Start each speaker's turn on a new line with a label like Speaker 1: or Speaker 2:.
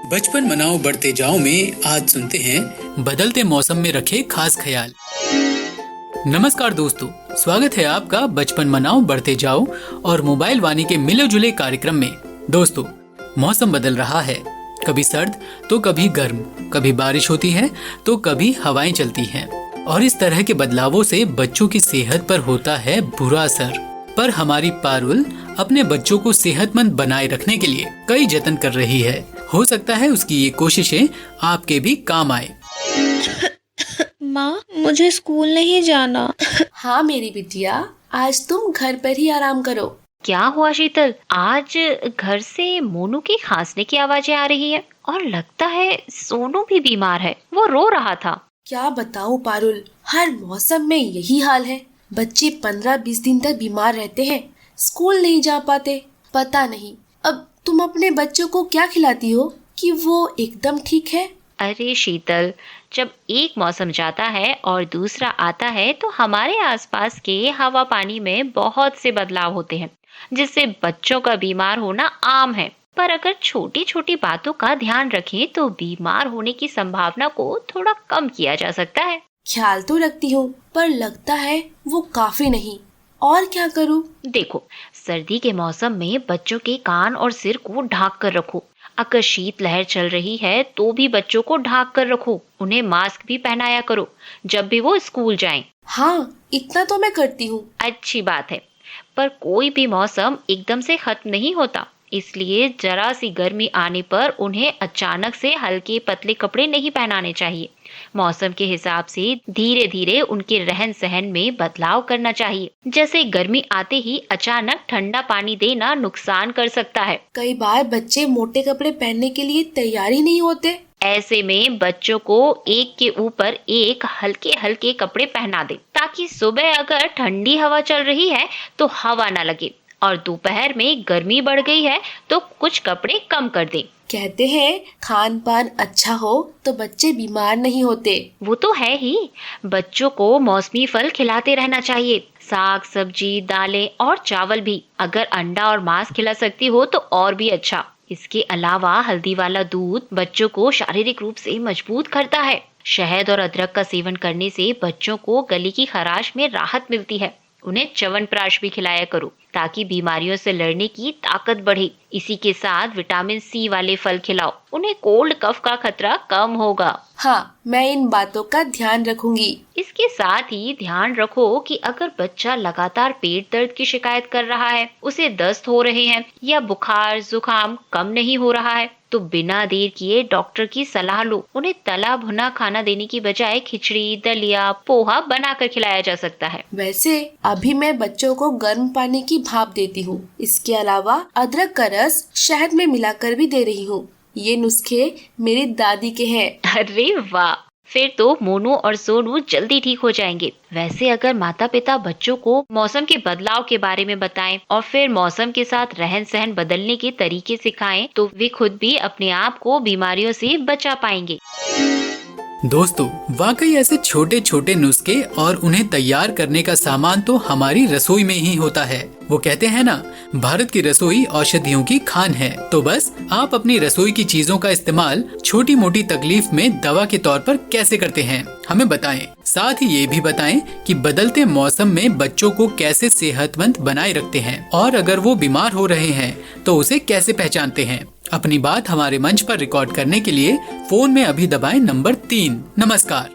Speaker 1: बचपन मनाओ बढ़ते जाओ में आज सुनते हैं बदलते मौसम में रखे खास ख्याल। नमस्कार दोस्तों, स्वागत है आपका बचपन मनाओ बढ़ते जाओ और मोबाइल वाणी के मिले जुले कार्यक्रम में। दोस्तों, मौसम बदल रहा है, कभी सर्द तो कभी गर्म, कभी बारिश होती है तो कभी हवाएं चलती हैं और इस तरह के बदलावों से बच्चों की सेहत पर होता है बुरा असर। पर हमारी पारुल अपने बच्चों को सेहतमंद बनाए रखने के लिए कई जतन कर रही है। हो सकता है उसकी ये कोशिशें आपके भी काम आए।
Speaker 2: माँ, मुझे स्कूल नहीं जाना।
Speaker 3: हाँ मेरी बिटिया, आज तुम घर पर ही आराम करो।
Speaker 4: क्या हुआ शीतल? आज घर से मोनू की खांसने की आवाजें आ रही है और लगता है सोनू भी बीमार है, वो रो रहा था।
Speaker 3: क्या बताऊँ पारुल, हर मौसम में यही हाल है। बच्चे 15-20 दिन तक बीमार रहते हैं, स्कूल नहीं जा पाते। पता नहीं अब तुम अपने बच्चों को क्या खिलाती हो कि वो एकदम ठीक है?
Speaker 4: अरे शीतल, जब एक मौसम जाता है और दूसरा आता है तो हमारे आसपास के हवा पानी में बहुत से बदलाव होते हैं, जिससे बच्चों का बीमार होना आम है। पर अगर छोटी छोटी बातों का ध्यान रखें तो बीमार होने की संभावना को थोड़ा कम किया जा सकता है।
Speaker 3: ख्याल तो रखती हूँ, पर लगता है वो काफी नहीं। और क्या करूँ?
Speaker 4: देखो, सर्दी के मौसम में बच्चों के कान और सिर को ढक कर रखो। अगर शीतलहर चल रही है तो भी बच्चों को ढक कर रखो। उन्हें मास्क भी पहनाया करो जब भी वो स्कूल जाएं।
Speaker 3: हाँ, इतना तो मैं करती हूँ।
Speaker 4: अच्छी बात है, पर कोई भी मौसम एकदम से खत्म नहीं होता, इसलिए जरा सी गर्मी आने पर उन्हें अचानक से हल्के पतले कपड़े नहीं पहनाने चाहिए। मौसम के हिसाब से धीरे धीरे उनके रहन सहन में बदलाव करना चाहिए। जैसे गर्मी आते ही अचानक ठंडा पानी देना नुकसान कर सकता है।
Speaker 3: कई बार बच्चे मोटे कपड़े पहनने के लिए तैयार ही नहीं होते।
Speaker 4: ऐसे में बच्चों को एक के ऊपर एक हल्के हल्के कपड़े पहना दे, ताकि सुबह अगर ठंडी हवा चल रही है तो हवा न लगे और दोपहर में गर्मी बढ़ गई है तो कुछ कपड़े कम कर दें।
Speaker 3: कहते हैं खान पान अच्छा हो तो बच्चे बीमार नहीं होते।
Speaker 4: वो तो है ही, बच्चों को मौसमी फल खिलाते रहना चाहिए, साग सब्जी दालें और चावल भी। अगर अंडा और मांस खिला सकती हो तो और भी अच्छा। इसके अलावा हल्दी वाला दूध बच्चों को शारीरिक रूप से मजबूत करता है। शहद और अदरक का सेवन करने से बच्चों को गले की खराश में राहत मिलती है। उन्हें च्यवनप्राश भी खिलाया करो ताकि बीमारियों से लड़ने की ताकत बढ़े। इसी के साथ विटामिन सी वाले फल खिलाओ, उन्हें कोल्ड कफ का खतरा कम होगा।
Speaker 3: हाँ, मैं इन बातों का ध्यान रखूंगी।
Speaker 4: इसके साथ ही ध्यान रखो कि अगर बच्चा लगातार पेट दर्द की शिकायत कर रहा है, उसे दस्त हो रहे हैं या बुखार जुकाम कम नहीं हो रहा है, तो बिना देर किए डॉक्टर की सलाह लो। उन्हें तला भुना खाना देने की बजाय खिचड़ी दलिया पोहा बनाकर खिलाया जा सकता है।
Speaker 3: वैसे अभी मैं बच्चों को गर्म पानी की भाप देती हूँ। इसके अलावा अदरक का रस शहद में मिलाकर भी दे रही हूँ। ये नुस्खे मेरी दादी के हैं।
Speaker 4: अरे वाह, फिर तो मोनू और सोनू जल्दी ठीक हो जाएंगे। वैसे अगर माता पिता बच्चों को मौसम के बदलाव के बारे में बताएं और फिर मौसम के साथ रहन सहन बदलने के तरीके सिखाएं तो वे खुद भी अपने आप को बीमारियों से बचा पाएंगे।
Speaker 1: दोस्तों, वाकई ऐसे छोटे छोटे नुस्खे और उन्हें तैयार करने का सामान तो हमारी रसोई में ही होता है। वो कहते हैं ना, भारत की रसोई औषधियों की खान है। तो बस आप अपनी रसोई की चीजों का इस्तेमाल छोटी मोटी तकलीफ में दवा के तौर पर कैसे करते हैं, हमें बताएं। साथ ही ये भी बताएं कि बदलते मौसम में बच्चों को कैसे सेहतमंद बनाए रखते हैं और अगर वो बीमार हो रहे हैं तो उसे कैसे पहचानते हैं। अपनी बात हमारे मंच पर रिकॉर्ड करने के लिए फोन में अभी दबाएं नंबर 3। नमस्कार।